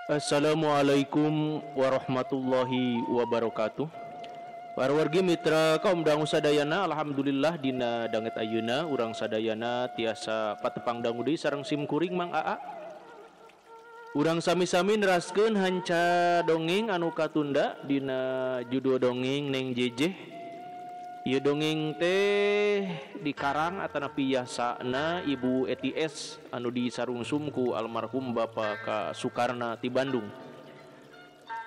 Assalamualaikum warahmatullahi wabarakatuh. Para wargi mitra kaum dangu sadayana, alhamdulillah dina danget ayeuna urang sadayana tiasa patepang dangu deui sareng sim kuring Mang Aa. Urang sami-sami neraskeun hanca dongeng anu katunda dina judul dongeng Neng Jejeh. Ieu dongeng teh dikarang atana piyasana Ibu Ets anu disarungsum ku almarhum Bapak Ka Sukarna ti Bandung.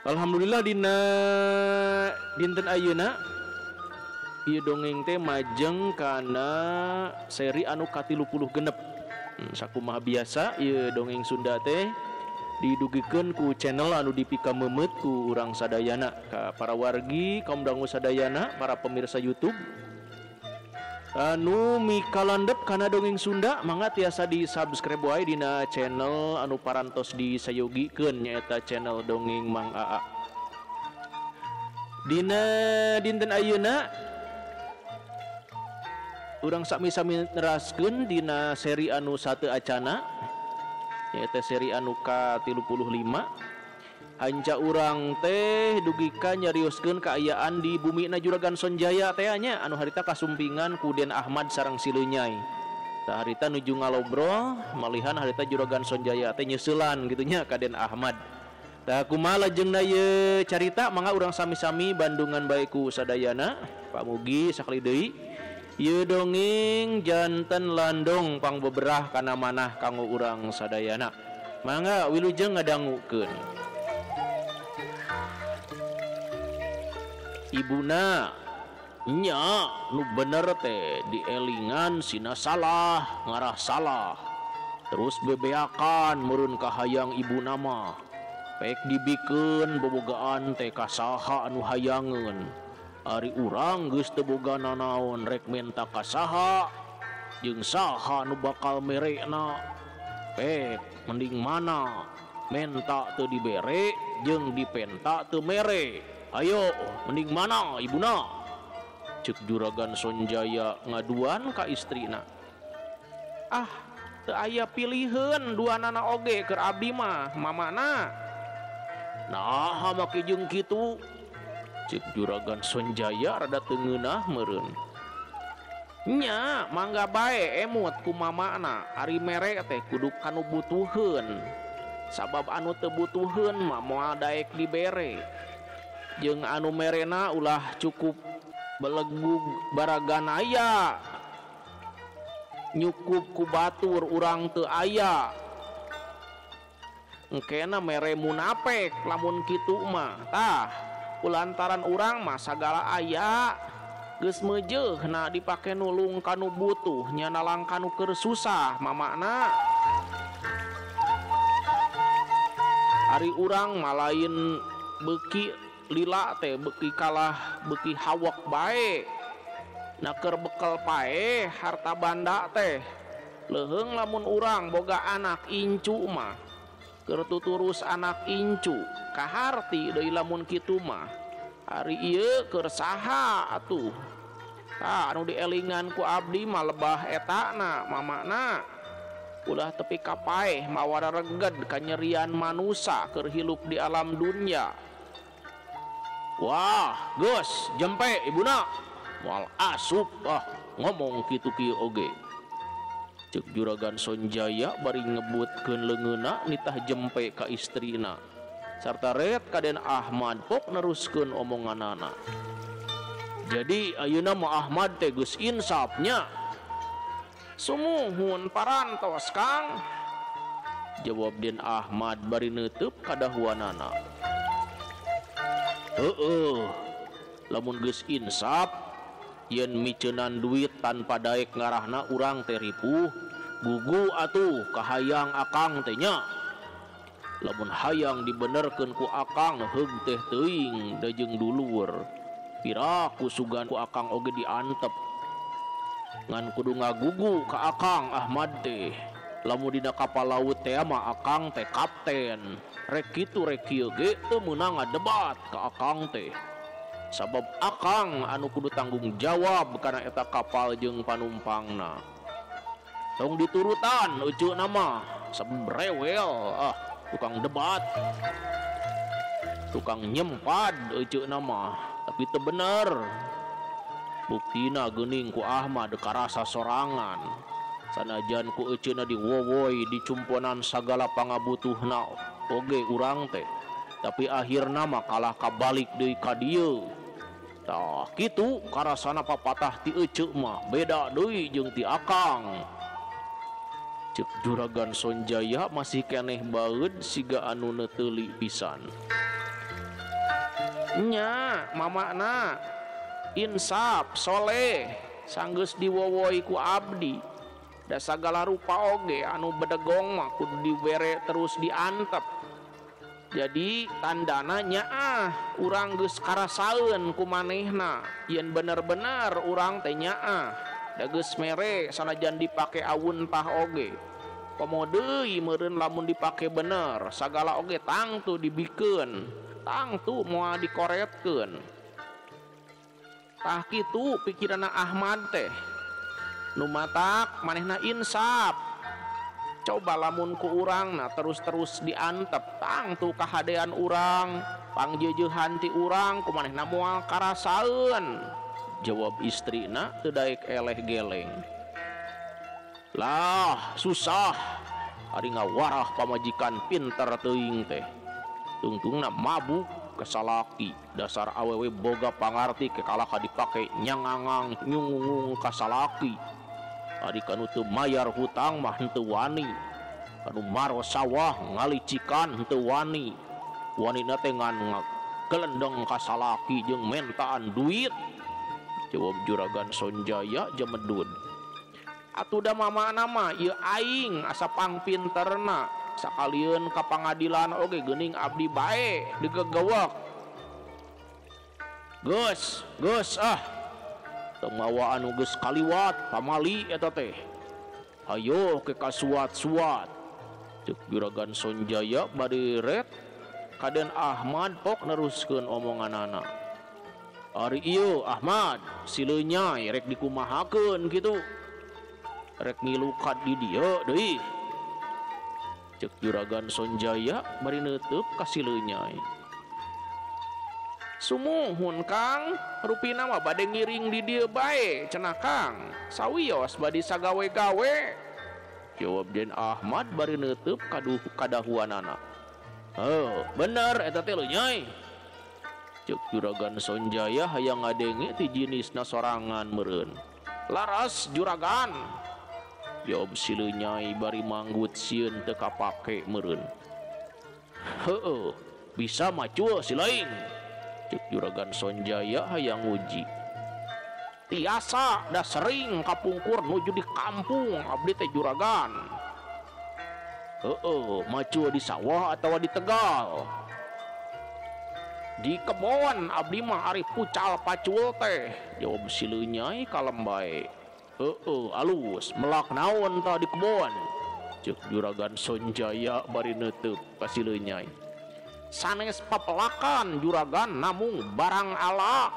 Alhamdulillah dina dinten ayeuna ieu dongeng teh majeng kana seri anu ka-30 genep. Sakumaha biasa ieu dongeng Sunda teh didugikeun ku channel anu dipika meumeut ku urang sadayana. Ka para wargi kaum dangu sadayana, para pemirsa YouTube anu mikalandep kana dongeng Sunda, mangga tiasa di subscribe wae dina channel anu parantos disayogikeun nyaeta channel dongeng Mang Aa. Dina dinten ayeuna urang sami-sami neraskeun dina seri anu sateu acana nyaeta seri anu ka-35. Hanca urang teh dugika nyarioskeun kaayaan di bumina Juragan Sonjaya teh nya anu harita kasumpingan ku Den Ahmad sareng Silenyai. Tah harita nuju ngalobrol malihan harita Juragan Sonjaya teh nyeuselan kitu nya ka Den Ahmad. Tah kumaha lajengnna ieu carita mangga urang sami-sami bandungan bae ku sadayana. Pamugi sakali deui ieu dongeng janten landong pangbeberah kana manah kanggo urang sadayana. Mangga wilujeng ngadangukeun. Ibuna nya nu bener teh dielingan sina salah ngarah salah terus bebeakan meureun ka hayang ibuna mah pek dibikeun bobogaan teh ka saha anu hayangeun. Ari urang geus teu boga nanaon rek menta ka saha jeung saha nu bakal merekna pek mending mana menta teu dibere jeung dipenta teu mere. Ayo mending mana ibuna? Cek Juragan Sonjaya ngaduan ka istrina. Ah teu aya piliheun duanana oge keur abdi mah mamana. Nah make jeung kitu? Cek Juragan Sonjaya rada teu ngeunah meureun. Nya mangga bae emut ku mamana, ari mere teh kudu kanu butuheun. Sabab anu teu butuheun mah moal daek dibere. Jeung anu merena ulah cukup belegug baragan aya. Nyukup ku batur urang teu aya. Engkena mere munapek lamun kitu mah. Tah kulantaran urang mah sagala aya geus meujeuhna dipake nulung kanu butuh nya nalang kanu keur susah mamana. Ari urang mah lain beuki lila teh beuki kalah beuki hawak bae. Na keur bekal pae harta banda teh leuheung lamun urang boga anak incu mah keur tuturus anak incu kaharti deui lamun kitu mah. Ari ieu keur saha atuh? Tah anu dielingan ku abdi mah lebah etana mamana. Ulah tepi ka paeh mawa rareged kanyerian manusa keur hilup di alam dunya. Wah, geus jempe ibuna. Moal asup ngomong kitu kieu oge. Cek Juragan Sonjaya bari ngebutkeun leungeunna nitah jempe ka istrina. Sarta ret ka Den Ahmad pok neruskeun omonganana. Jadi ayeuna mah Ahmad teh geus insapnya. Sumuhun parantos Kang. Jawab Den Ahmad bari neuteub kadahuanana. Lamun geus insap yen miceunan duit tanpa daek ngarahna urang teh ripuh gugu atuh kahayang akang teh nya. Lamun hayang dibenerkeun ku akang heug teh teuing da jeung dulur piraku sugan ku akang oge diantep ngan kudu ngagugu ka akang Ahmad teh. Lamun dina kapal laut teh mah akang teh kapten rek kitu rek kieu ge teu meunang ngadebat ka akang teh. Sabab akang anu kudu tanggung jawab kana eta kapal jeung panumpangna. Tong diturutan euceuna mah sabab rewel tukang debat, tukang nyempad ece nama, tapi teu bener. Buktina geuning ku Ahmad karasa sorangan. Sanajan ku eceuna diwowoi dicumponan sagala pangabutuhna oge urang teh, tapi akhirna mah kalah kabalik deui ka dieu. Tah kitu karasana papatah ti ece mah beda deui jeung ti akang. Cek Juragan Sonjaya masih keneh baeud siga anu neteuli pisan. Nya mamana insaf soleh sanggeus diwowoi ku abdi. Da sagala rupa oge anu bedegong mah kudu dibere terus diantep. Jadi tandana nyaah urang geus karasaeun ku manehna yen bener-bener urang teh nyaah da geus mere sanajan dipake awun tah oge. Komo deui meureun lamun dipake bener sagala oge tangtu dibikeun, tangtu moal dikoretkeun. Tah kitu pikiranna Ahmad teh. Nu matak manehna insaf. Coba lamun ku urang na terus-terus diantep tangtu kahadean urang, pangjeujeuhan ti urang ku manehna moal karasaeun. Jawab istrina teu daek eleh geleng. Lah susah ari ngawarah pamajikan pinter teuing teh. Tungtungna mabuk kasalaki, dasar awewe boga pangarti kekalah dipake nyangangang nyungungung kasalaki. Ari kanu teu mayar hutang mah henteu wani, kanu maro sawah ngalicikan henteu wani, wanina teh ngan gelendeng kasalaki jeung mentaan duit. Jawab Juragan Sonjaya jamedud. Atuh da mamana mah ieu aing asa pangpinterna, sakalieun ka pangadilan oge geuning abdi bae digegewek. Geus teu mawa anu geus kaliwat pamali eta teh. Hayo ke kasuat-suat. Cek Juragan Sonjaya bade ret kaden Ahmad pok neruskeun omonganana. Ari ieu Ahmad sileun nyai rek dikumahakeun kitu. Rek ngilu ka di dieu deui. Cek Juragan Sonjaya bari neuteub ka sileun nyai. Sumuhun Kang, rupina mah bade ngiring di dieu bae cenah Kang. Sawios bade sagawe-gawe. Jawab Den Ahmad bari neuteub kadahuanana. Oh, bener eta teh Nyai. Cek Juragan Sonjaya hayang ngadenge ti jinisna sorangan meureun. Laras Juragan. Jawab si Nyai bari manggut sieun teu kapake meureun. Heueuh, bisa macu si lain. Cek Juragan Sonjaya hayang uji. Tiasa da sering kapungkur nuju di kampung abdi teh Juragan. Macu di sawah atawa di Tegal. Di kebon abdi mah ari pucal pacul teh. Jawab si Nyai kalem bae. Alus melak naon tah di kebon. Cek Juragan Sonjaya bari neuteub ka si Nyai. Sanes papelakan Juragan namung barang ala.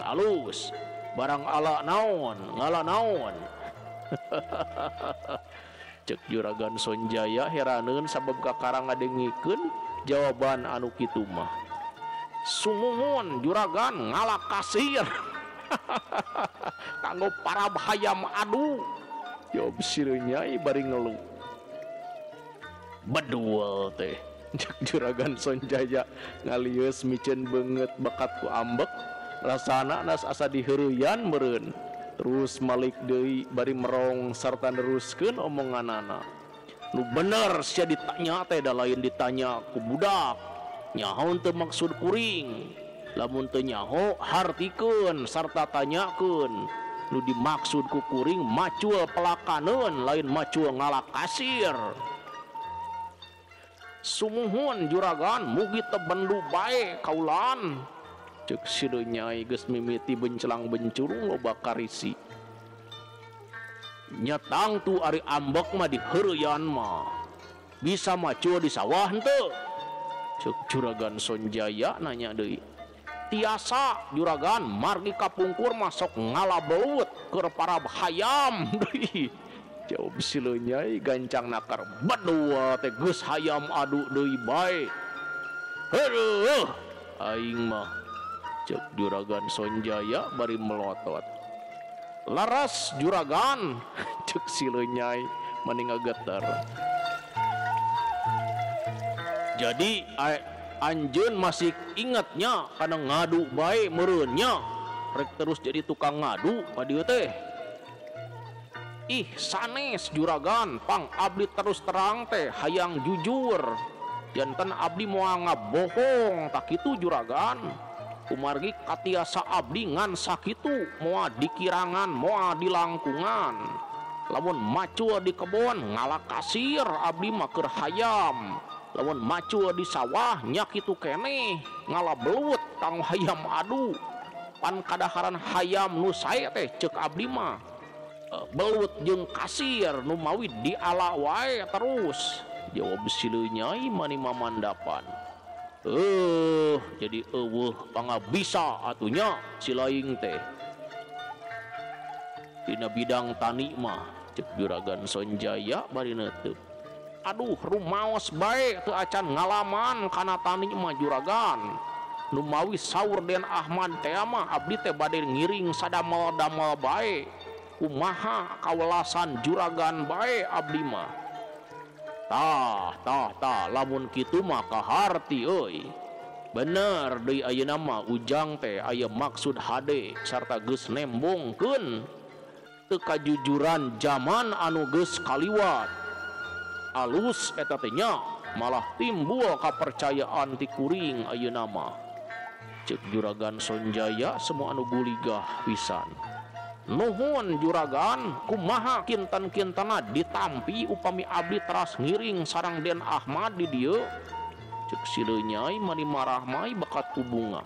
Alus barang ala naon ngala naon. Cek Juragan Sonjaya heraneun sabab kakarang ngadengikeun jawaban anu kitu mah. Sumuhun Juragan ngala kasir. Kanggo para hayam adu. Jawab si Nyai bari ngeluh. Beduel teh. Cek Juragan Sonjaya ngalius micen banget bakat ku ambek, rasana nas asa diheureyan meureun. Terus malik deui bari merong sarta neruskeun omonganana. Nu bener sia ditanya teh da lain ditanya ku budak. Nyaho teu maksud kuring. Lamun teu nyaho hartikeun sarta tanyakeun. Nu dimaksud ku kuring macul pelakaneun lain macul ngalak kasir. Sumuhun Juragan mugi teu bendu bae kaulan. Cek si Nyai geus mimiti bencelang bencurung loba karisi. Nyatang tu ari ambek mah diheureyan mah. Bisa macu di sawah henteu? Cek Juragan Sonjaya nanya deui. Tiasa Juragan margi kapungkur masuk ngalabeut keur para hayam deui. Jawab silenyai gancang nakar badua teh geus hayam adu deui bae. Heueuh aing mah cek Juragan Sonjaya bari melotot. Laras juragan cek silenyai mani ngageter. Jadi anjeun masih ingatnya kana ngadu bae meureunnya rek terus jadi tukang ngadu ka dieu teh. Ih sanes juragan pang abdi terus terang teh hayang jujur janten abdi moal ngabohong tak kitu juragan. Kumargi katiasa abdi ngan sakitu moal dikirangan moal dilangkungan. Lamun macul di kebon ngalah kasir abdi mah keur hayam. Lamun macul di sawah nya kitu keneh ngalah belut tang hayam adu. Pan kadaharan hayam nu sae teh ceuk abdi mah belut jeung kasir nu mawi diala wae terus. Jawab silenyai mani mamandapan. Jadi eueuh pangabisa atunya si laing teh. Dina bidang tani mah cek Juragan Sonjaya bari neuteub. Aduh rumaos bae teu acan ngalaman kana tani mah juragan. Nu mawi saur Den Ahmad teh mah abdi teh bade ngiring sadamel-damel bae. Kumaha kawelasan juragan bae abdi mah. Tah lamun kitu mah kaharti euy. Bener deui ayeuna mah ujang teh aya maksud hade sarta geus nembongkeun teu kajujuran zaman anu geus kaliwat. Alus eta teh nya malah timbul kapercayaan ti kuring ayeuna mah. Cek Juragan Sonjaya semua anu guligah pisan. Nuhun juragan kumaha kinten-kintena ditampi upami abdi teras ngiring sareng Den Ahmad di dieu. Cek silenyai mani marah mai bakat ku bunga.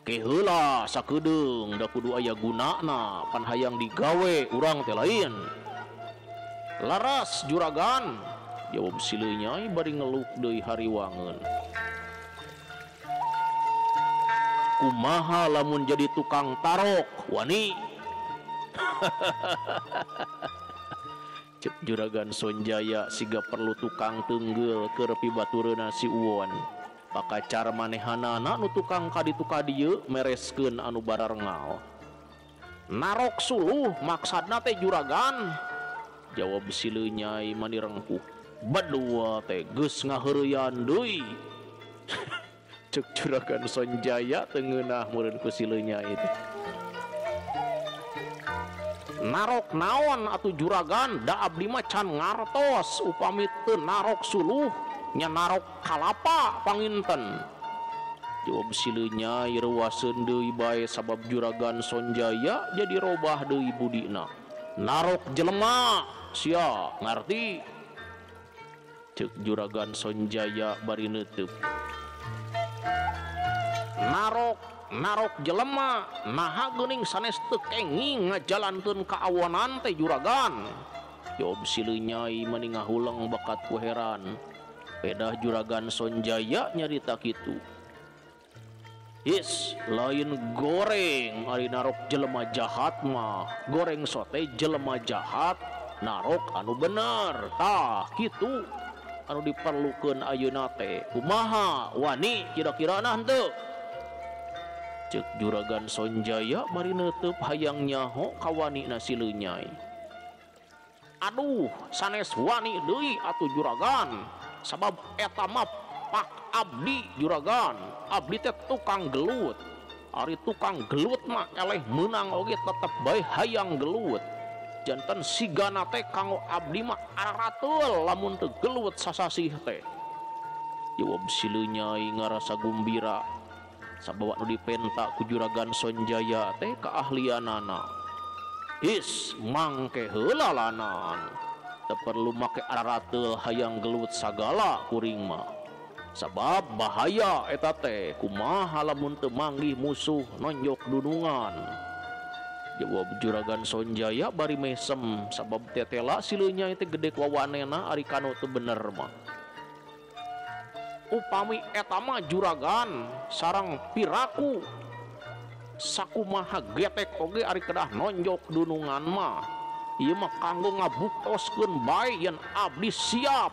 Keheula sakedeung da kudu aya gunana pan hayang digawe urang teh lain. Laras juragan jawab silenyai bari ngeluk deui hariwangeun. Kumaha lamun jadi tukang tarok wani. Cek Juragan Sonjaya siga perlu tukang teunggel keur pibatureuna si Uwon. Pakacar manehanana nu tukang kaditu kadieu mereskeun anu bararengal. Narok suluh maksudna teh juragan. Jawab silenyai mani rengkuh. Badua teh geus ngaheureuyan deui. Cek Juragan Sonjaya tengeunah meureun ku silenyai teh. Narok naon atuh juragan da abdi mah can ngartos upami teu narok suluh nya narok kalapa panginten. Jawab silenyai reuaseun deui bae sabab Juragan Sonjaya jadi robah deui budina. Narok jelema sia ngarti. Cek Juragan Sonjaya bari neuteub. Narok jelema naha geuning sanes teu kenging ngajalankeun kaawonan teh juragan. Jawab silenyai mani ngahuleng bakat ku heran. Pedah Juragan Sonjaya nyarita kitu. Is lain goreng ari narok jelema jahat mah. Goreng sote jelema jahat, narok anu bener. Tah kitu anu diperlukeun ayeuna teh. Kumaha wani kira-kira nah henteu? Cek Juragan Sonjaya bari neuteub hayang nyaho ka wanina silenyai. Aduh sanes wani deui atuh juragan. Sabab eta mah pak abdi juragan. Abdi teh tukang gelut. Ari tukang gelut mah eleh meunang oge tetep bae hayang gelut. Janten sigana teh kanggo abdi mah ararateul lamun teu gelut sasasih teh. Jawab silenyai ngarasa gumbira. Sabab anu dipenta ku Juragan Sonjaya teh keahlianana. Is mangke heula lanan. Teu perlu make ararateul hayang gelut sagala kuring mah. Sabab bahaya eta teh kumaha lamun teu manggih musuh nonjok dunungan. Jawab Juragan Sonjaya bari mesem sabab tetela silenyai teh gede wawanena ari kanu teu bener mah. Upami eta mah juragan sareng piraku sakumaha getek oge ari kedah nonjok dunungan mah ieu mah kanggo ngabuktoskeun bae yen abdi siap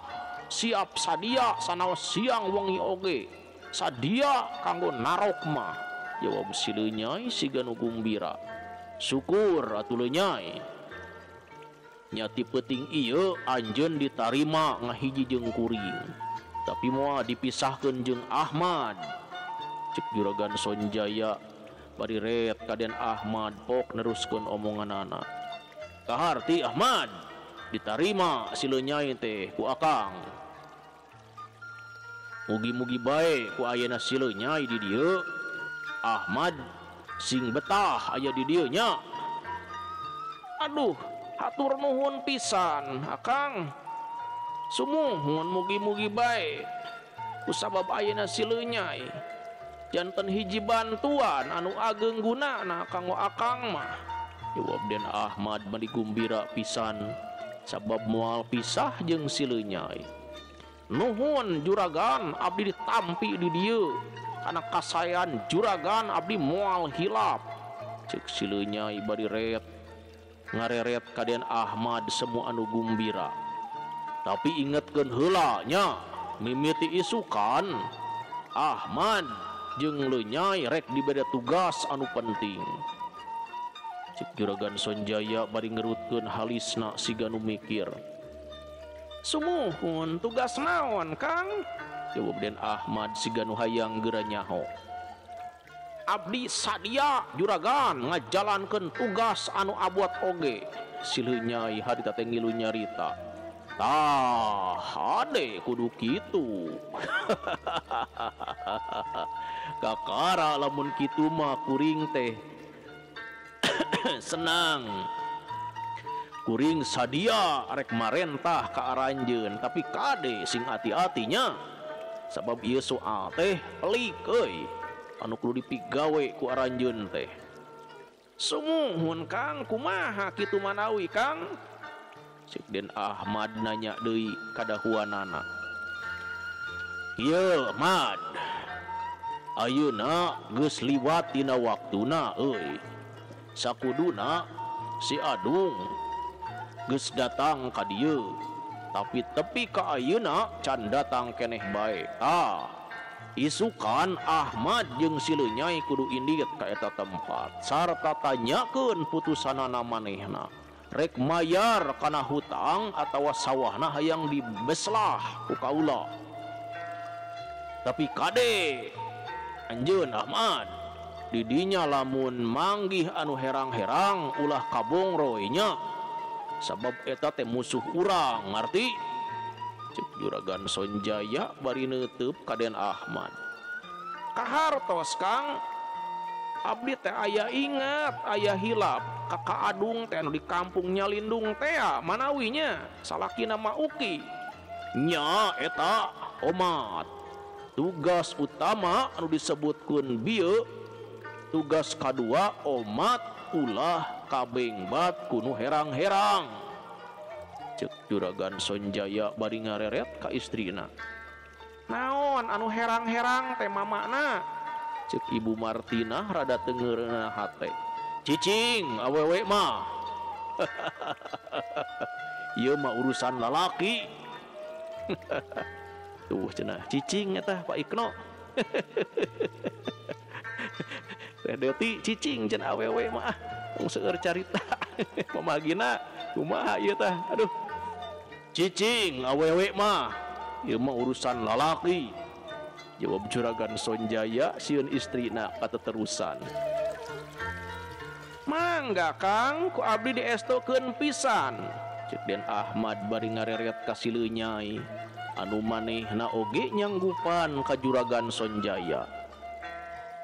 sadia sanaos siang wengi oge sadia kanggo narok mah. Jawab si Lenyai siga nu gumbira. Syukur atuh Lenyai. Nyati peuting ieu anjeun ditarima ngahiji jeung kuring, tapi moal dipisahkeun jeung Ahmad. Cek Juragan Sonjaya bari ret kaden Ahmad pok neruskeun omonganana. Kaharti Ahmad ditarima si Lenyai teh ku akang. Mugi-mugi bae ku ayeuna si Lenyai di dieu. Ahmad sing betah aya di dieu nya. Aduh, hatur nuhun pisan akang. Sumuhun mugi-mugi bae kusabab ayeuna si Lenyai janten hiji bantuan anu ageng gunana kanggo akang mah. Jawab Den Ahmad bari gumbira pisan sabab moal pisah jeung si Lenyai. Nuhun juragan abdi ditampi di dieu kana kasayan juragan abdi moal hilap. Cek si Lenyai bari ret ngareret ka Den Ahmad semu anu gumbira. Tapi ingetkeun heula nya mimiti isukan Ahmad jeung Lenyai rek dibeda tugas anu penting. Cek Juragan Sonjaya bari ngerutkeun halisna siga nu mikir. Sumuhun tugas naon Kang? Jawab Den Ahmad siga nu hayang geura nyaho. Abdi sadia juragan ngajalankeun tugas anu abot oge. Si Lenyai harita teh ngilu nyarita. Tah, ade kudu kitu. Kakara lamun kitu mah kuring teh senang. Kuring sadia rek marentah ka aranjeun, tapi kade sing hati-hatinya sabab ieu soal teh pelik euy anu kudu dipigawe ku aranjeun teh. Sumuhun Kang, kumaha kitu manawi Kang? Cek Den Ahmad nanya deui kadahuanana. Ieu Ahmad, ayeuna geus liwat tina waktuna euy. Sakuduna si Adung geus datang ka dieu, tapi tepi ka ayeuna can datang keneh bae. Isukan Ahmad jeung si Lenyai kudu indit ka eta tempat sarta tanyakeun putusanana manehna. Rek mayar kana hutang atawa sawahna hayang dibeslah ku kaula. Tapi kade anjeun Ahmad didinya lamun manggih anu herang-herang ulah kabongroy nya sabab eta teh musuh urang ngarti. Cek Juragan Sonjaya bari neuteub ka Den Ahmad. Kahartos Kang, abdi teh aya ingat aya hilap Kakak Adung teh anu di kampung Nyalindung teh manawinya salaki nama Uki nya eta omat. Tugas utama anu disebutkeun bieu, tugas kadua omat ulah kabengbat kuno herang-herang. Cek Juragan Sonjaya bari ngareret ka istrina. Naon anu herang-herang teh mamana? Cek Ibu Martina rada tengeurna hate. Cicing awewe mah. Ieu mah urusan lalaki. Tuh cenah cicing eta Pak Ikno. Teh Deti cicing cenah awewe mah. Mung seueur carita. Pamagina kumaha ieu tah? Aduh. Cicing awewe mah. Ieu mah urusan lalaki. Jawab Juragan Sonjaya sieun istrina kateterusan. Mangga Kang, ku abdi diestokeun pisan. Cek Den Ahmad bari ngareret ka si Lenyai anu manehna oge nyanggupan ka Juragan Sonjaya.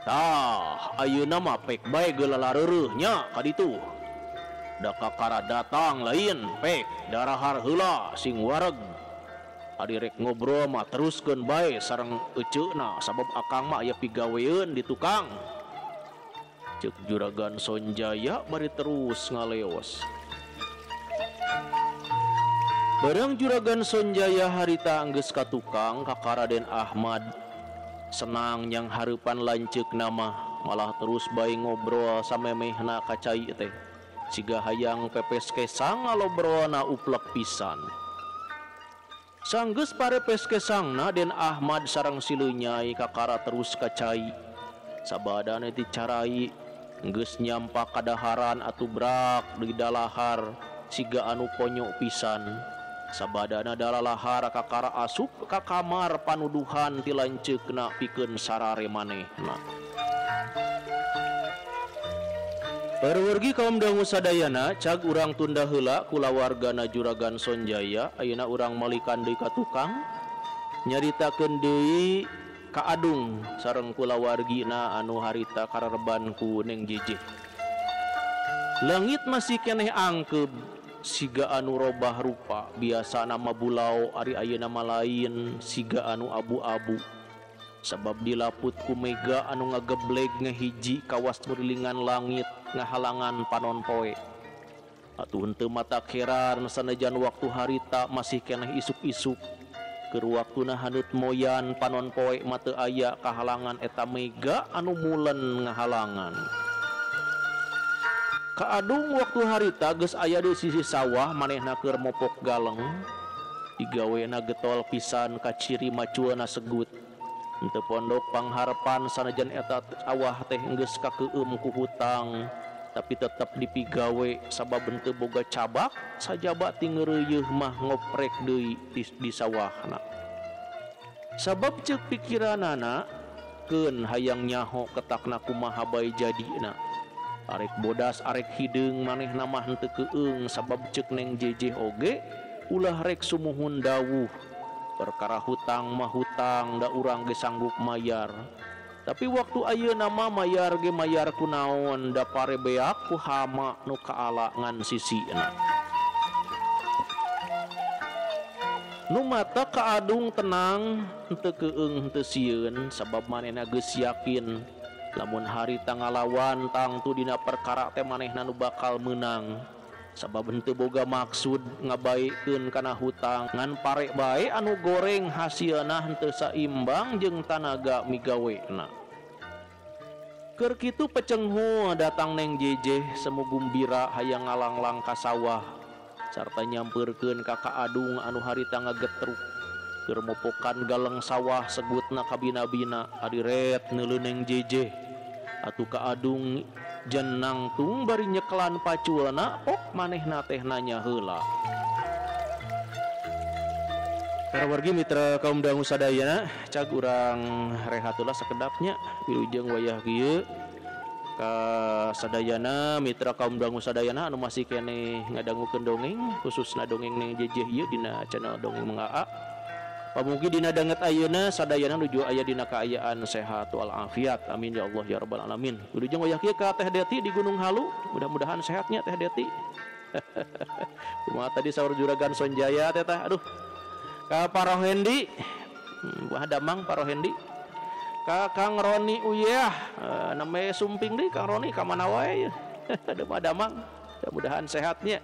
Tah, ayeuna mah pek bae geulalareureuh nya ka ditu. Da kakara datang lain pek darahar heula sing wareg. Adi rek ngobrol mah teruskeun bae sareng eceuna sabab akang mah aya pigaweeun di tukang. Cek Juragan Sonjaya bari terus ngaleos. Bareng Juragan Sonjaya harita anggeus ka tukang ka Raden Ahmad senang yang hareupan lanceuk nama malah terus bae ngobrol samemehna ka cai teh siga hayang pepes kesang ngalobrona uplek pisan. Sanggeus parepes kesangna Den Ahmad sareng silunyai kakara terus kacai. Sabadana dicarai geus nyampa kadaharan atuh brak di dalahar siga anu konyok pisan. Sabadana dalalahar kakara asup ka kamar panuduhan ti lanceukna pikeun sarare manehna. Perwargi kaum dangu sadayana cag urang tunda heula kulawargana Juragan Sonjaya ayeuna urang malikan deui ka tukang nyaritakeun deui ka Adung sareng kulawargina anu harita karereban ku Neng Jejeh. Langit masih keneh angkeub siga anu robah rupa biasa nama bulau ari ayeuna mah lain siga anu abu-abu sabab dilaput ku mega anu ngagebleg ngahiji kawas murilingan langit ngahalangan panon poe. Atuh henteu mata keran sanajan waktu harita masih keneh isuk-isuk keur waktuna hanut moyan panon poe mah teu aya kahalangan eta mega anu mulen ngahalangan. Ka Adung waktu harita geus aya di sisi sawah manehna keur mopok galeng digawena getol pisan ka ciri macuana segut. Henteu pondok pangharepan sanajan eta sawah teh geus kakeueum ku hutang tapi tetep dipigawe sabab henteu boga cabak sajaba tingeureuyeun mah ngoprek deui di sawahna. Sabab ceuk pikiranana keun hayang nyaho ketakna kumaha bae jadina. Arek bodas arek hideung manehna mah henteu keueung sabab ceuk Neng Jejeh oge ulah rek sumuhun dawuh perkara hutang mah hutang da urang ge sanggup mayar. Tapi waktu ayeuna mah mayar ge mayar kunaon da pare beak ku hama nu kaala ngan sisina. Nu mata ka Adung tenang henteu keueung henteu sieun sabab manehna geus yakin lamun harita ngalawan tangtu dina perkara teh manehna nu bakal meunang sabab henteu boga maksud ngabaekeun kana hutang ngan pare bae anu goreng hasilna henteu saimbang jeung tanaga migawena. Keur kitu pecenghul datang Neng Jejeh semu gumbira hayang ngalanglang ka sawah sarta nyampeurkeun ka Adung anu harita ngagetruk keur mopokan galeng sawah segutna kabina-bina ari ret neuleuh Neng Jejeh. Atuh ka Adung jenang tung bari nyekelan paculna pok manehna teh nanya heula. Parawargi mitra kaum dangu sadayana cag urang rehat heula sakedapnya wilujeng wayah kieu ka sadayana mitra kaum dangu sadayana anu masih keneh ngadangukeun dongeng khususna dongeng Neng Jejeh ieu dina channel dongeng mengaa. Pamugi dina danget ayeuna sadayana nuju aya dina kaayaan sehat wal afiat. Amin ya Allah ya rabbal alamin. Wilujeng wayah kieu ka Teh Deti di Gunung Halu. Mudah-mudahan sehatnya Teh Deti. Kumaha tadi saur Juragan Sonjaya teh tah. Aduh. Ka Parohendi. Wah damang Parohendi. Ka Kang Roni Uyah. Name sumping deui Kang Roni ka mana wae. Aduh mah damang. Mudah-mudahan sehatnya.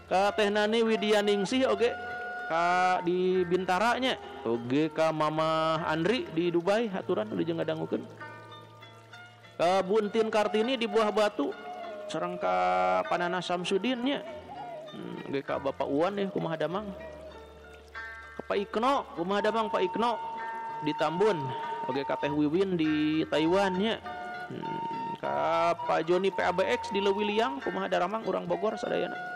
Ka Teh Nani Widyaningsih oge. Ka di Bintaranya oge ka Mama Andri di Dubai haturan udah jeung ngadangukeun. Ka Buntin Kartini di Buah Batu sareng ka Panana Samsudin nya. Oge ka Bapak Uwan ya kumaha damang. Ka Pak Ikno kumaha damang Pak Ikno di Tambun. Oge ka Teh Wiwin di Taiwan nya. Ka Pak Joni PABX di Leuwiliang kumaha daramang urang Bogor sadayana.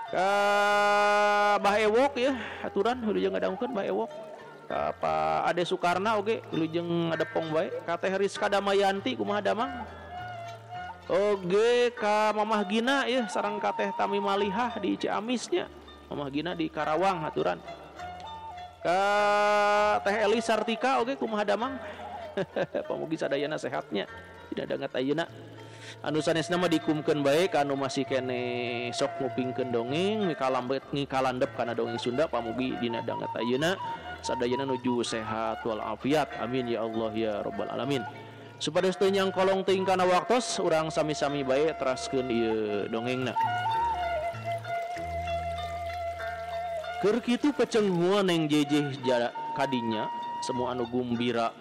Ka Bah Ewok ya aturan wilujeng ngadangukeun Bah Ewok. Ka Pak Ade Sukarna oge wilujeng ngadepong bae. Ka Teh Rizka Damayanti kumaha damang. Oge ka Mamah Gina ya sareng ka Teh Tami Malihah di Ciamis nya. Mamah Gina di Karawang aturan. Ka Teh Eli Sartika oge kumaha damang. Pamugi sadayana sehatnya. Tidak danget ayeuna. Anu sanesna mah dikumkeun bae ka anu masih kene sok ngupingkeun dongeng ngikalandep kana dongeng Sunda pamugi dina danget ayeuna sadayana nuju sehat wal afiat. Amin ya Allah ya rabbal alamin. Supados teu nyang kolong teuing kana waktos urang sami-sami bae teraskeun ieu dongengna. Keur kitu pecenghua Neng Jejeh kadinya semua anu gumbira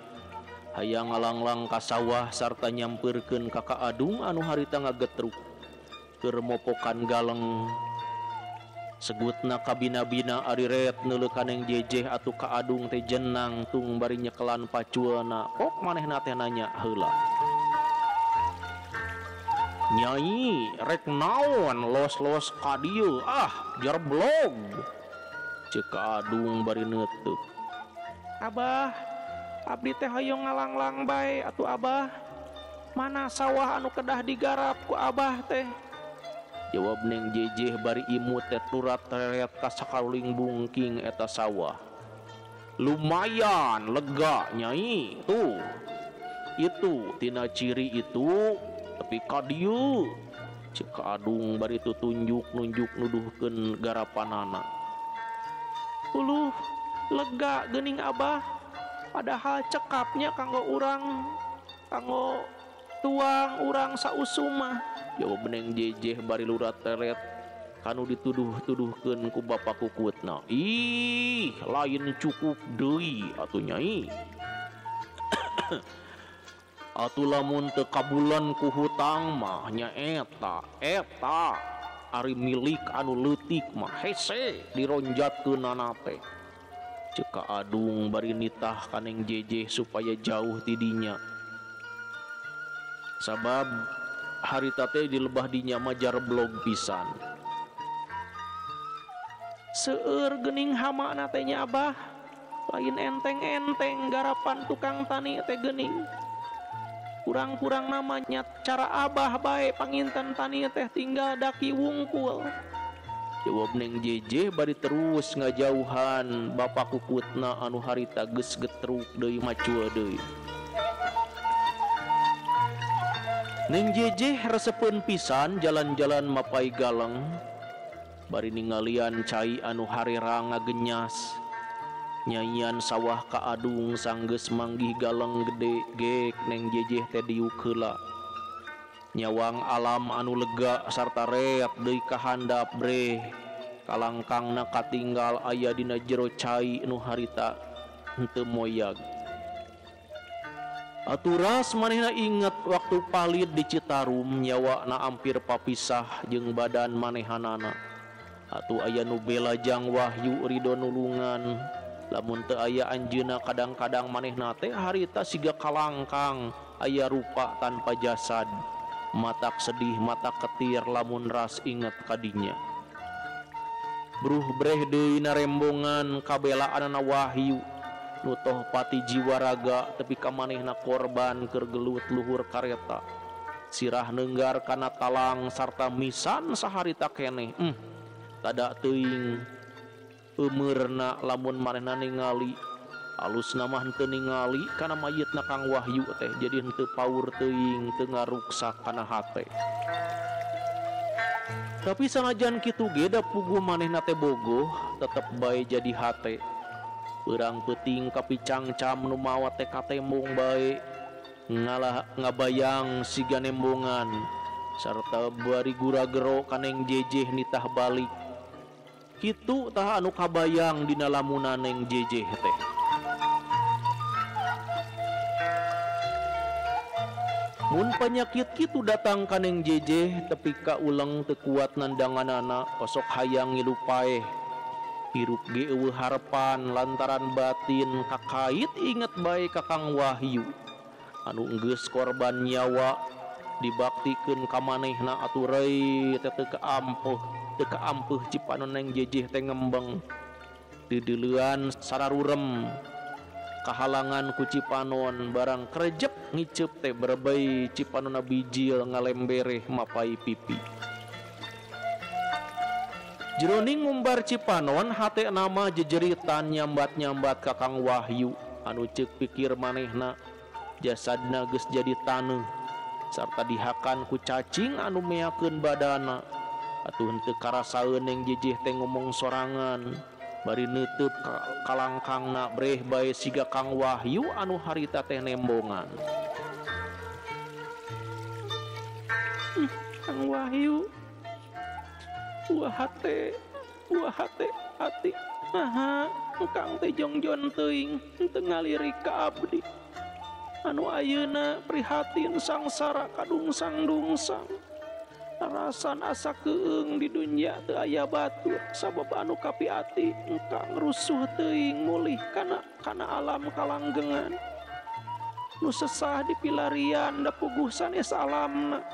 hayang ngalanglang ka sawah sarta nyampeurkeun ka Adung anu harita ngagetruk. keur mopokan galeng segutna kabina-bina ari ret neuleuh kaneng jejeh atuh ka adung teh jenang tung bari nyekelan pacuana kok manehna teh nanya heula Nyai rek naon los-los ka dieu jarblog ceuk ka adung bari neuteuk Abah abdi teh hoyong ngalanglang bae atuh Abah mana sawah anu kedah digarap ku Abah teh jawab neng jejeh bari imut teh turat teret ka sakaluling bungking eta sawah lumayan lega Nyai tuh itu tina ciri itu tapi ka dieu ceuk ka adung bari tu tunjuk nuduhkeun garapanana uluh lega geuning Abah padahal cekapnya kanggo urang kanggo tuang urang sausum mah jawab neng jejeh bari lurat teret kanu dituduh-tuduhkeun ku bapa kukutna ih lain cukup deui atuh Nyai atuh lamun teu kabulan ku hutang mah nya eta ari milik anu leutik mah hese dironjatkeunana teh ceuk ka adung bari nitah kaneng jejeh supaya jauh ti dinya sabab harita teh dilebah dinya mah jarblog pisan seueur geuning hamana teh nya Abah lain enteng-enteng garapan tukang tani teh geuning kurang-kurang namanya cara Abah bae panginten tani teh tinggal daki wungkul jawab neng jejeh bari terus ngajauhan bapa kukutna anu harita geus getruk deui macua deui Neng jejeh resepeun pisan jalan-jalan mapai galeng bari ningalian cai anu harera ngagenyas nyanyian sawah ka adung sanggeus manggih galeng gede gek neng jejeh teh diuk heula nyawang alam anu lega sarta reak deui ka handap bre kalangkangna katinggal aya dina jero cai anu harita henteu moyag aturas manehna inget waktu palid di Citarum nyawana ampir papisah jeung badan manehanana atuh aya nu bela jang wahyu ridho nulungan lamun teu aya anjeunna kadang-kadang manehna teh harita siga kalangkang aya rupa tanpa jasad matak sedih matak ketir lamun ras inget kadinya bruh breh deui narembongan kabelaanna wahyu nutoh pati jiwa raga tepi ka manehna korban keur gelut luhur kareta sirah neunggar kana talang sarta misan saharita keneh tada teuing eumeurna lamun manehna ningali alusna mah henteu ningali kana mayitna Kang Wahyu teh jadi henteu paur teuing teu ngaruksak kana hate tapi sanajan kitu ge da puguh manehna teh bogoh tetep bae jadi hate urang peuting kapicang cam nu mawa teh katembong bae ngalah ngabayang siga nembongan sarta bari gura-gero kaneng jejeh nitah balik kitu tah anu kabayang dina lamunan neng jejeh teh mun penyakit kitu datang kaneng jejeh tepi ka uleng teu kuat nandanganana osok hayang ngilupaeh hirup ge eueuh harepan lantaran batin kakait inget bae ka Kang Wahyu anu geus korban nyawa dibaktikeun ka manehna atuh rei teh teu kaampuh cipanon neng jejeh teh ngembeng dideuleuan sararurem kahalangan ku cipanon barang krejep ngiceup teh berebay cipanonna bijil ngalembereh mapai pipi Jeroning ngumbar cipanon hate nama jejeritan nyambat-nyambat ka Kang Wahyu anu ceuk pikir manehna jasadna geus jadi taneuh sarta dihakan ku cacing anu meakeun badana atuh henteu karasaeun neng jejeh teh ngomong sorangan bari neuteut kalangkangna breh bae siga Kang Wahyu anu harita teh nembongan Kang Wahyu Wah hate hati Kang teh jongjon teuing teu ngalirik ka abdi anu ayeuna prihatin sangsara kadungsang-dungsang Sarasan asa keung di dunia teu aya batur sabab anu kapiati engkang rusuh teuing mulih kana alam kalanggengan nu sesah di pilarian da puguh sanes alamna.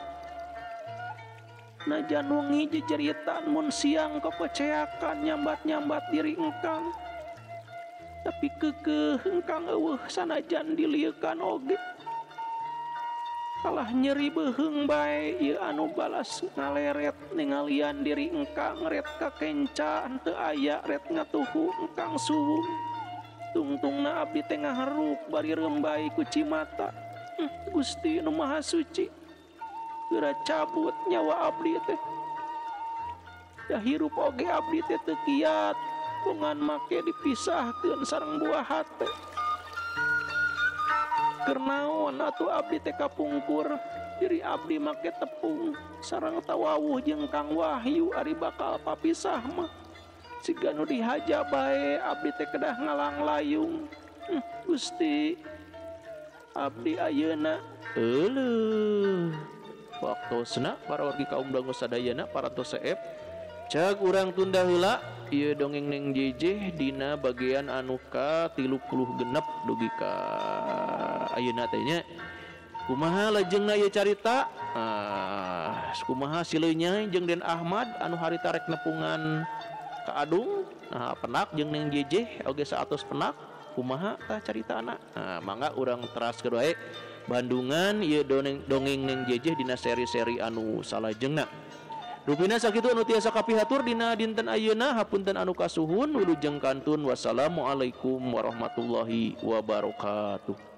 Najan wengi jejeritan mun siang kepeceakan nyambat-nyambat diri engkang, tapi keukeuh engkang eueuh sanajan dilieukan oge. Kalah nyeri beheung bae ieu anu balas ngaleret ningalian diri engkang ret kakenca henteu aya ret ngatuhu engkang suwung. Tungtungna abdi teh ngaharuk bari rembai ku cimata. Gusti nu Maha Suci, geura cabut nyawa abdi teh. Da hirup oge abdi teh teu kiat, pungan make dipisahkeun sareng buah hate. Keur naon atuh abdi teh kapungkur, diri abdi make tepung sareng tawawuh jeung Kang Wahyu ari bakal papisah mah. Siga nu dihaja bae abdi teh kedah ngalang layung. Gusti, abdi ayeuna Euleuh waktosna para wargi kaum dangu sadayana para toseep cag urang tunda heula ieu dongeng neng jejeh dina bagian anu ka 36 dugi ka ayeuna teh nya. Kumaha lajengna ieu carita? Kumaha sileunya jeung Den Ahmad anu harita rek nepungan ka Adung, penak jeung neng jejeh oge 100 penak. Kumaha tah caritana? Mangga urang teraskeun wae Bandungan ieu dongeng neng jejeh dina seri-seri anu salajengna. Rupina sakitu anu tiasa kapihatur dina dinten ayeuna, hapunten anu kasuhun wilujeng kantun. Wassalamualaikum warahmatullahi wabarakatuh.